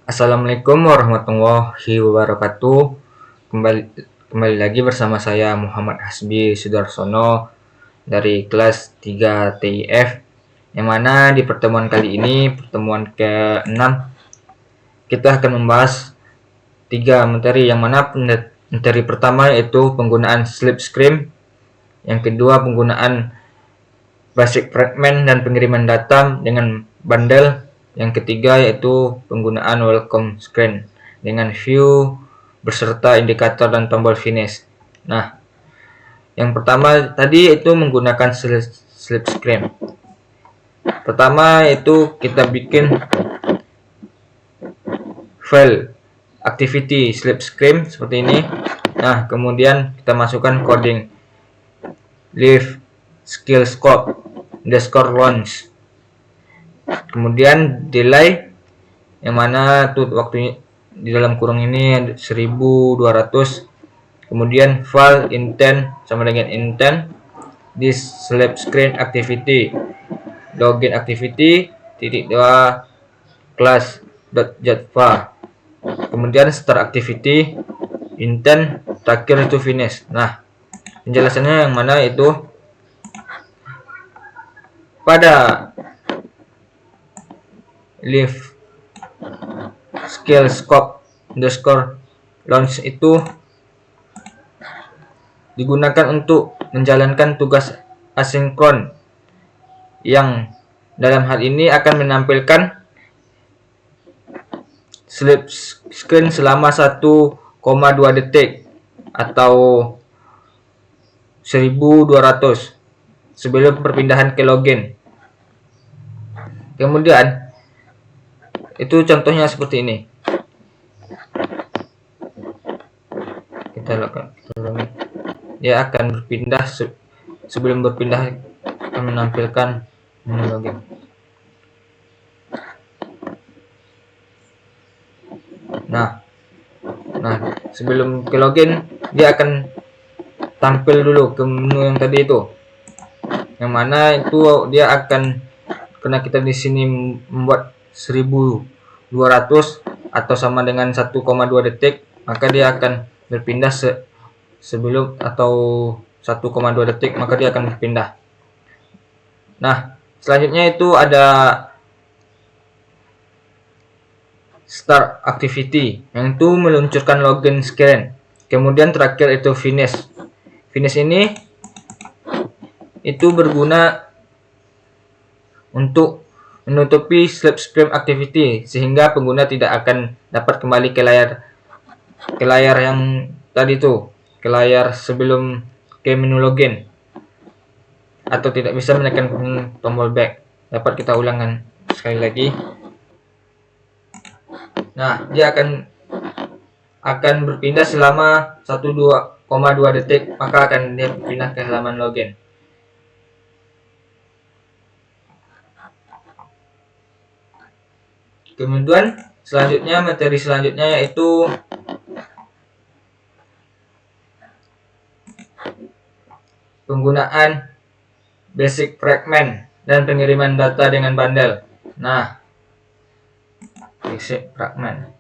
Assalamualaikum warahmatullahi wabarakatuh. Kembali kembali lagi bersama saya Muhammad Hasbi Sudarsono dari kelas 3 TIF, yang mana di pertemuan kali ini, pertemuan ke-6, kita akan membahas tiga materi, yang mana materi pertama yaitu penggunaan slip screen, yang kedua penggunaan basic fragment dan pengiriman data dengan bundle. Yang ketiga yaitu penggunaan welcome screen dengan view beserta indikator dan tombol finish. Nah, yang pertama tadi itu menggunakan slip screen. Pertama itu kita bikin file activity slip screen seperti ini. Nah, kemudian kita masukkan coding live skill scope underscore launch, kemudian delay, yang mana tuh waktunya di dalam kurung ini 1200, kemudian file intent sama dengan intent this slip screen activity login activity titik 2 class .java, kemudian start activity intent terakhir itu finish. Nah, penjelasannya yang mana itu pada live skill scope underscore launch itu digunakan untuk menjalankan tugas asinkron, yang dalam hal ini akan menampilkan slip screen selama 1,2 detik atau 1200 sebelum perpindahan ke login. Kemudian itu contohnya seperti ini. Kita lakukan dia akan berpindah sebelum berpindah akan menampilkan menu login. Nah, sebelum ke login dia akan tampil dulu ke menu yang tadi itu, yang mana itu dia akan, karena kita di sini membuat 1200 atau sama dengan 1,2 detik, maka dia akan berpindah sebelum atau 1,2 detik, maka dia akan berpindah. Nah, selanjutnya itu ada start activity, yang itu meluncurkan login screen. Kemudian terakhir itu finish. Finish ini itu berguna untuk menutupi slip screen activity sehingga pengguna tidak akan dapat kembali ke layar yang tadi itu, ke layar sebelum ke menu login, atau tidak bisa menekan tombol back. Dapat kita ulangkan sekali lagi. Nah, dia akan berpindah selama 1,2 detik, maka akan dia berpindah ke halaman login. Kemudian materi selanjutnya yaitu penggunaan basic fragment dan pengiriman data dengan bundle. Nah, basic fragment.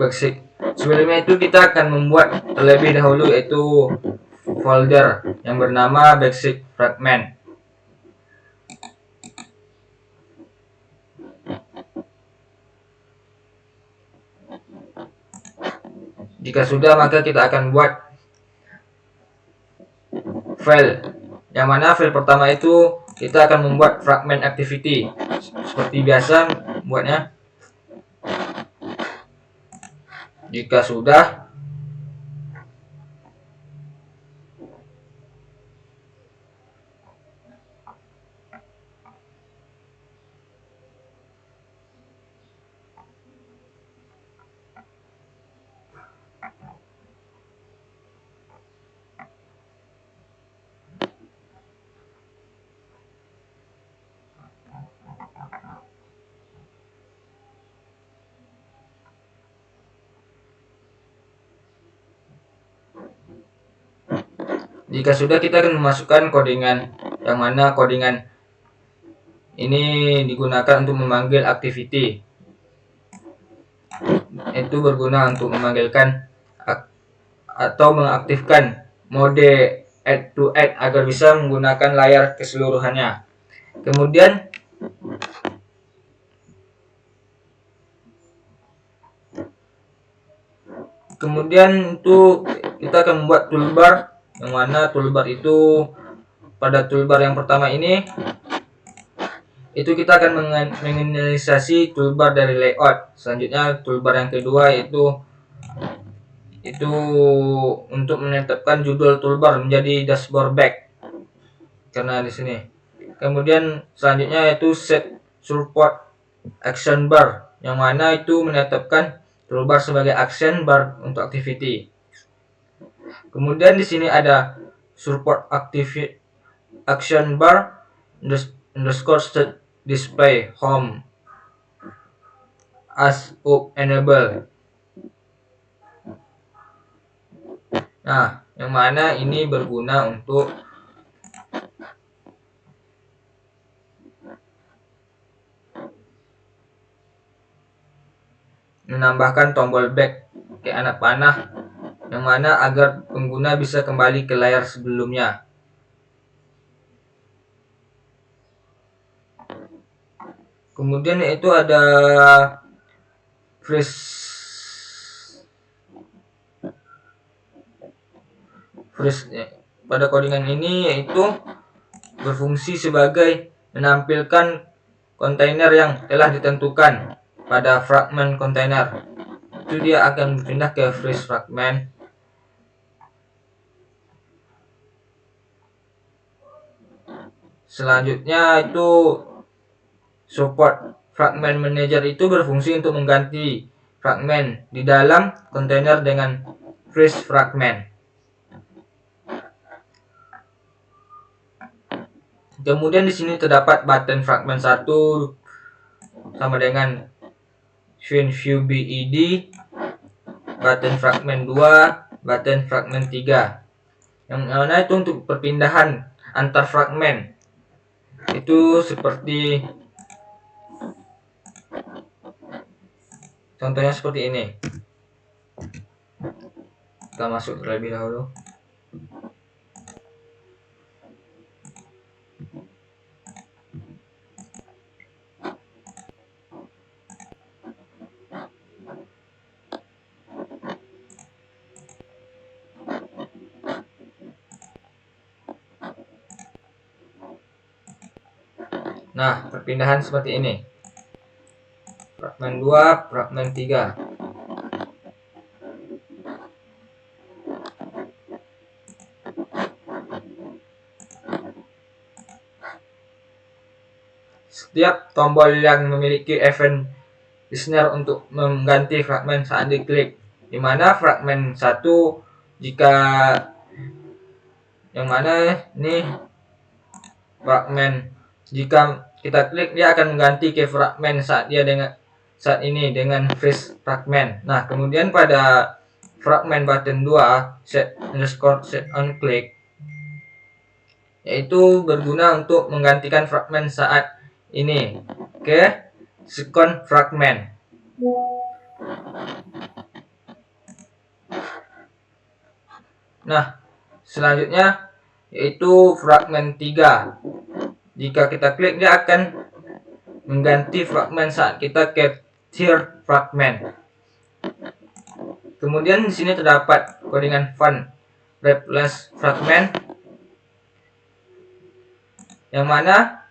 Basic. Sebelumnya itu kita akan membuat terlebih dahulu yaitu folder yang bernama basic fragment. Jika sudah, maka kita akan buat file, yang mana file pertama itu kita akan membuat fragment activity seperti biasa buatnya. Jika sudah, Jika sudah, kita akan memasukkan codingan, yang mana codingan ini digunakan untuk memanggil activity. Itu berguna untuk memanggilkan atau mengaktifkan mode add to add agar bisa menggunakan layar keseluruhannya. Kemudian itu kita akan membuat toolbar, yang mana toolbar itu pada toolbar yang pertama ini itu kita akan menginisiasi toolbar dari layout. Selanjutnya toolbar yang kedua itu untuk menetapkan judul toolbar menjadi dashboard back karena di sini. Kemudian selanjutnya itu set support action bar, yang mana itu menetapkan toolbar sebagai action bar untuk activity. Kemudian di sini ada support action bar underscore set display home as up enable. Nah, yang mana ini berguna untuk menambahkan tombol back ke anak panah, yang mana agar pengguna bisa kembali ke layar sebelumnya. Kemudian itu ada freeze pada codingan ini, yaitu berfungsi sebagai menampilkan kontainer yang telah ditentukan pada fragment kontainer. Itu dia akan berpindah ke freeze fragment. Selanjutnya itu support fragment manager itu berfungsi untuk mengganti fragment di dalam kontainer dengan freeze fragment. Kemudian di sini terdapat button fragment 1 sama dengan view BED, button fragment 2, button fragment 3. Yang mana itu untuk perpindahan antar fragment. Itu seperti contohnya seperti ini. Kita masuk terlebih dahulu. Nah, perpindahan seperti ini. Fragment 2, fragment 3. Setiap tombol yang memiliki event listener untuk mengganti fragment saat diklik, di mana fragment 1 jika yang mana ini fragment, jika kita klik dia akan mengganti ke fragment saat ini dengan freeze fragment. Nah, kemudian pada fragment button 2 set on click, yaitu berguna untuk menggantikan fragment saat ini ke second fragment. Nah, selanjutnya yaitu fragment 3. Jika kita klik dia akan mengganti fragment saat kita ke third fragment. Kemudian di sini terdapat codingan fun replace fragment, yang mana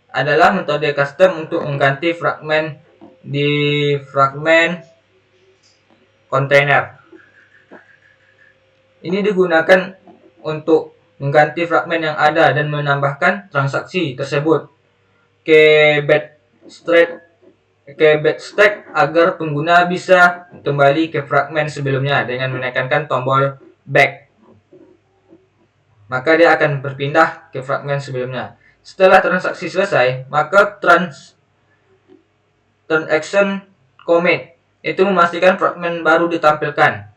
adalah metode custom untuk mengganti fragment di fragment container. Ini digunakan untuk mengganti fragment yang ada dan menambahkan transaksi tersebut ke bed stack agar pengguna bisa kembali ke fragment sebelumnya dengan menekankan tombol back. Maka dia akan berpindah ke fragment sebelumnya. Setelah transaksi selesai, maka transaction commit itu memastikan fragment baru ditampilkan.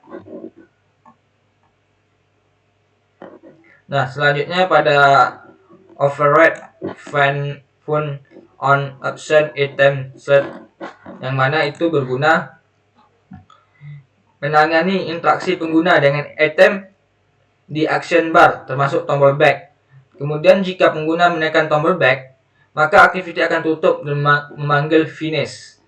Nah, selanjutnya pada override fun on action item set, yang mana itu berguna menangani interaksi pengguna dengan item di action bar termasuk tombol back. Kemudian jika pengguna menekan tombol back, maka aktiviti akan tutup dan memanggil finish.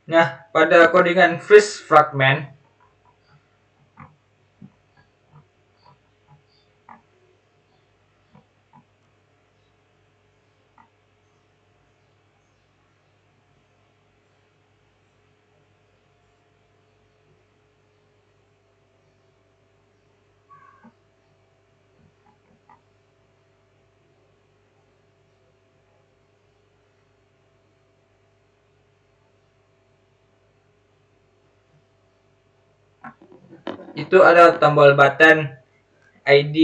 Nah, pada codingan freeze fragment, itu ada tombol button ID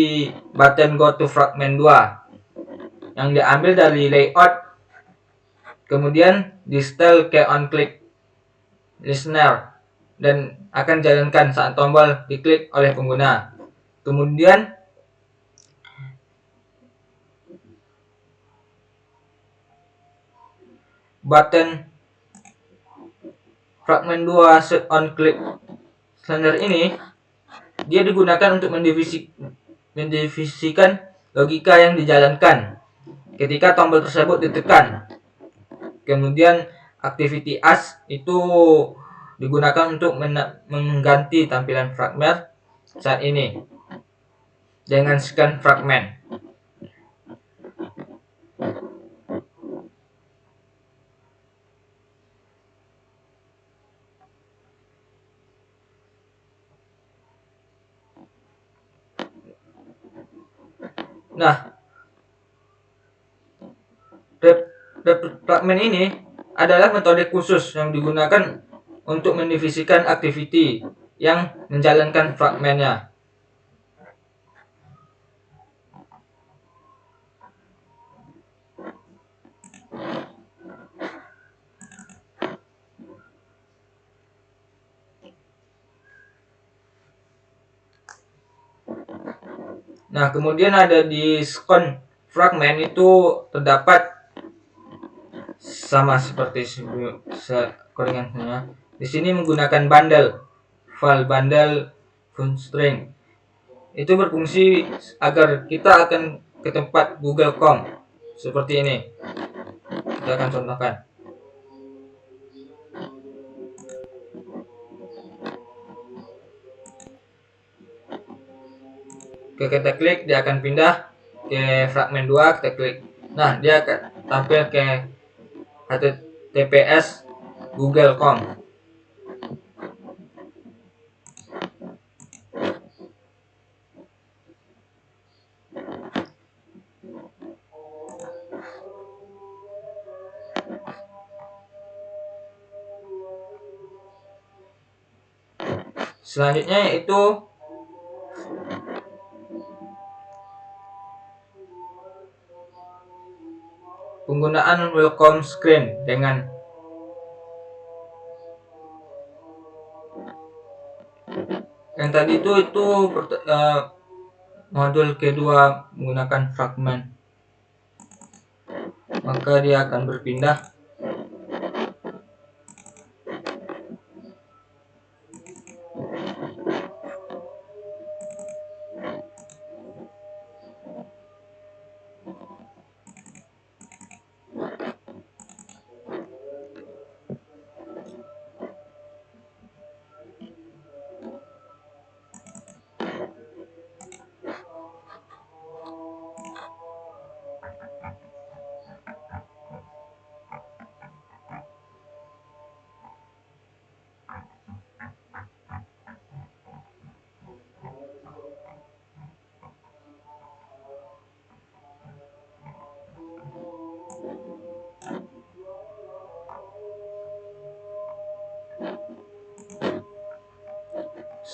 button go to fragment 2 yang diambil dari layout, kemudian di style ke on click listener dan akan jalankan saat tombol diklik oleh pengguna. Kemudian button fragment 2 set on click listener ini dia digunakan untuk mendivisikan logika yang dijalankan ketika tombol tersebut ditekan. Kemudian activity as itu digunakan untuk mengganti tampilan fragment saat ini dengan scan fragment. Nah, fragment ini adalah metode khusus yang digunakan untuk mendivisikan activity yang menjalankan fragmentnya. Nah, kemudian ada di scan fragment itu terdapat sama seperti codingannya. Di sini menggunakan bundle, file bundle fun string. Itu berfungsi agar kita akan ke tempat Google.com seperti ini. Kita akan contohkan. Oke, kita klik, dia akan pindah ke fragment 2, kita klik. Nah, dia akan tampil ke https google.com. Selanjutnya yaitu penggunaan welcome screen dengan yang tadi itu modul kedua menggunakan fragment, maka dia akan berpindah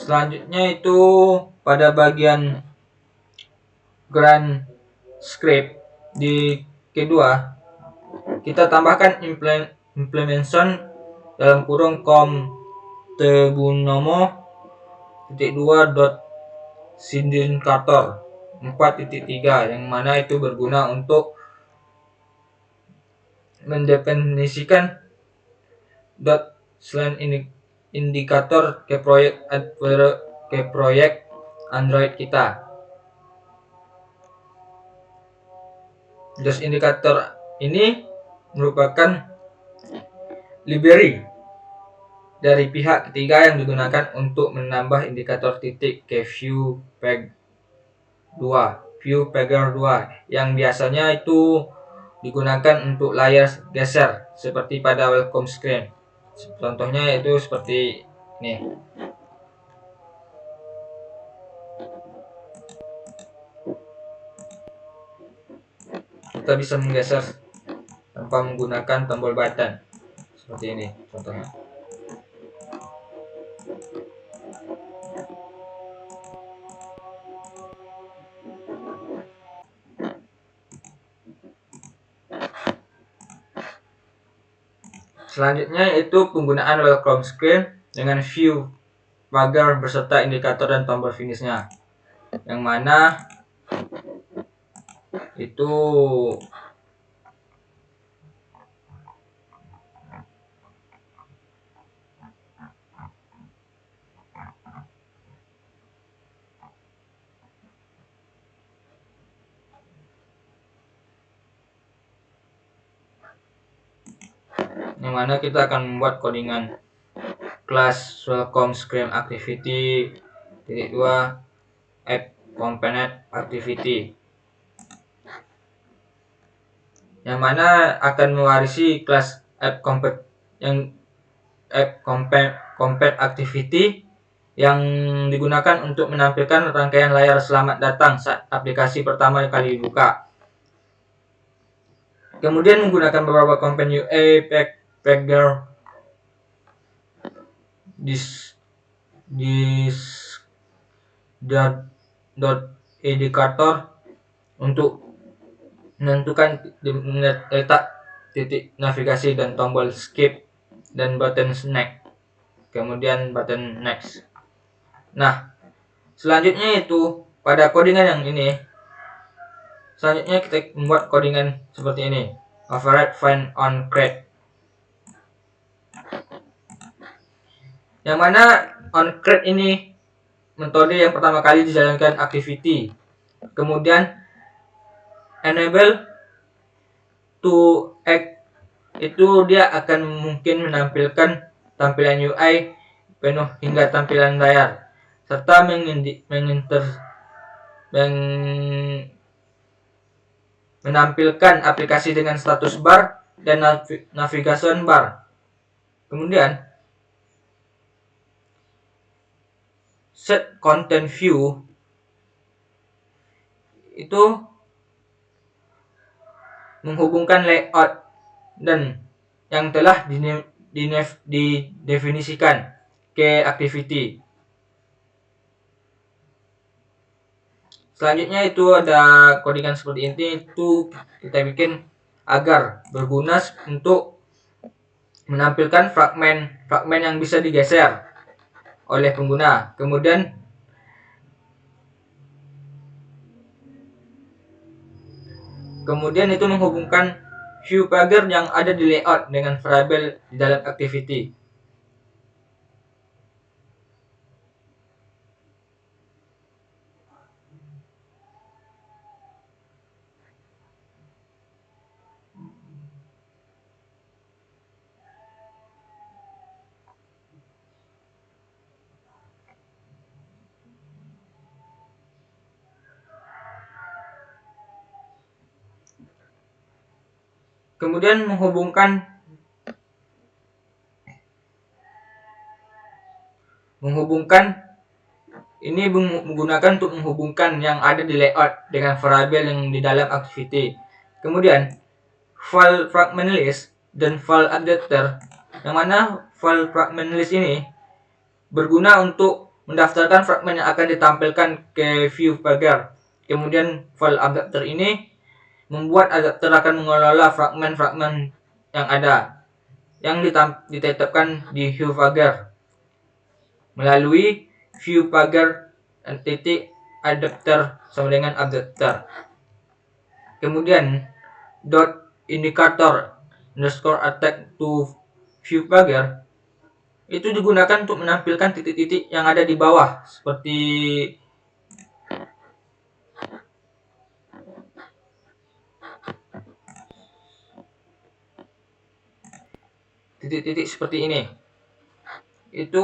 Selanjutnya itu pada bagian grand script di kedua, kita tambahkan implementation dalam kurung com tebunomo .2 sindicator 4.3 yang mana itu berguna untuk mendefinisikan dot selain indikator ke proyek Android kita. Just indikator ini merupakan library dari pihak ketiga yang digunakan untuk menambah indikator titik ke view pagger 2 yang biasanya itu digunakan untuk layar geser seperti pada welcome screen. Contohnya itu seperti ini. Kita bisa menggeser tanpa menggunakan tombol button seperti ini contohnya. Selanjutnya itu penggunaan welcome screen dengan view pagar beserta indikator dan tombol finishnya, yang mana itu yang mana kita akan membuat codingan class welcome screen activity titik 2 app component activity, yang mana akan mewarisi kelas app component activity yang digunakan untuk menampilkan rangkaian layar selamat datang saat aplikasi pertama kali dibuka. Kemudian menggunakan beberapa komponen UI pagger dot indikator untuk menentukan letak titik navigasi dan tombol skip dan button next, kemudian button next. Nah, selanjutnya itu pada codingan yang ini, selanjutnya kita membuat codingan seperti ini, override find on create, yang mana on create ini metode yang pertama kali dijalankan activity, kemudian enable to act itu dia akan mungkin menampilkan tampilan UI penuh hingga tampilan layar, serta menampilkan aplikasi dengan status bar dan navigation bar. Kemudian set content view itu menghubungkan layout dan yang telah didefinisikan ke activity. Selanjutnya itu ada codingan seperti ini, itu kita bikin agar berguna untuk menampilkan fragmen yang bisa digeser oleh pengguna. Kemudian itu menghubungkan view pagar yang ada di layout dengan variabel di dalam activity. Kemudian menghubungkan ini menggunakan untuk menghubungkan yang ada di layout dengan variabel yang di dalam activity. Kemudian file fragment list dan file updater, yang mana file fragment list ini berguna untuk mendaftarkan fragmen yang akan ditampilkan ke view pagar. Kemudian file adapter ini membuat adapter akan mengelola fragmen-fragmen yang ada yang ditetapkan di view pagar melalui view pagar titik adapter sama dengan adapter. Kemudian dot indicator underscore attack to view pagar itu digunakan untuk menampilkan titik-titik yang ada di bawah seperti titik-titik seperti ini. Itu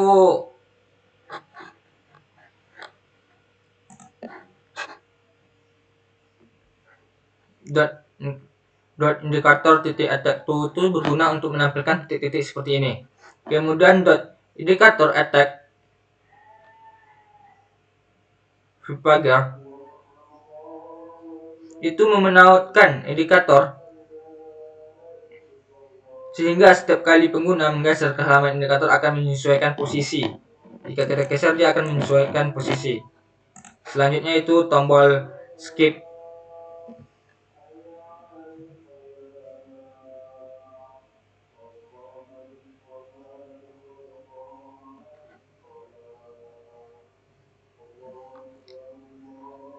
dot indikator titik attack to itu berguna untuk menampilkan titik-titik seperti ini. Kemudian dot indikator attack view pagar itu memenautkan indikator sehingga setiap kali pengguna menggeser ke halaman indikator akan menyesuaikan posisi. Jika kita geser, dia akan menyesuaikan posisi. Selanjutnya itu tombol skip.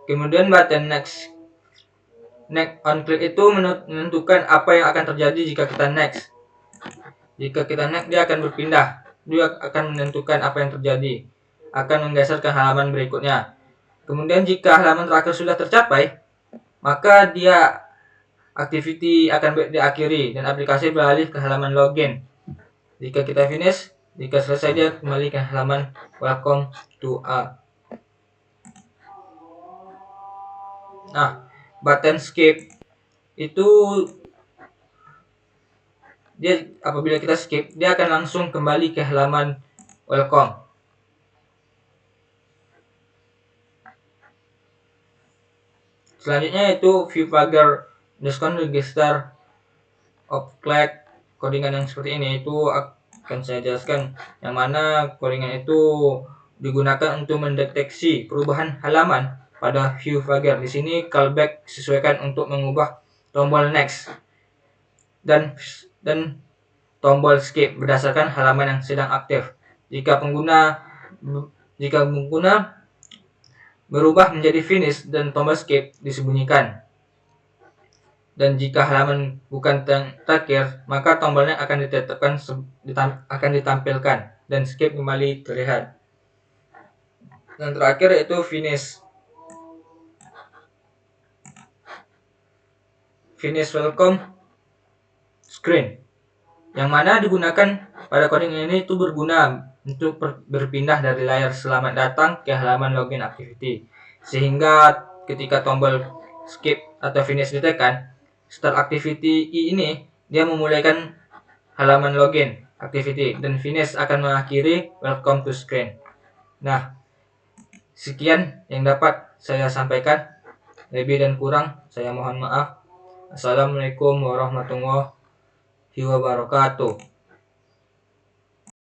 Kemudian button next. Next on click itu menentukan apa yang akan terjadi jika kita next. Jika kita next, dia akan berpindah. Dia akan menentukan apa yang terjadi. Akan menggeser ke halaman berikutnya. Kemudian jika halaman terakhir sudah tercapai, maka dia activity akan diakhiri dan aplikasi beralih ke halaman login. Jika kita finish, jika selesai, dia kembali ke halaman welcome to a. Nah, button skip itu dia apabila kita skip, dia akan langsung kembali ke halaman welcome. Selanjutnya itu view pagar underscore register object codingan yang seperti ini itu akan saya jelaskan, yang mana codingan itu digunakan untuk mendeteksi perubahan halaman pada view pagar. Di sini callback disesuaikan untuk mengubah tombol next dan tombol skip berdasarkan halaman yang sedang aktif. Jika pengguna berubah menjadi finish dan tombol skip disembunyikan. Dan jika halaman bukan terakhir, maka tombolnya akan akan ditampilkan dan skip kembali terlihat. Dan terakhir yaitu finish. Finish welcome screen, yang mana digunakan pada coding ini itu berguna untuk berpindah dari layar selamat datang ke halaman login activity, sehingga ketika tombol skip atau finish ditekan, start activity ini dia memulaikan halaman login activity dan finish akan mengakhiri welcome to screen. Nah, sekian yang dapat saya sampaikan. Lebih dan kurang saya mohon maaf. Assalamualaikum warahmatullahi wabarakatuh.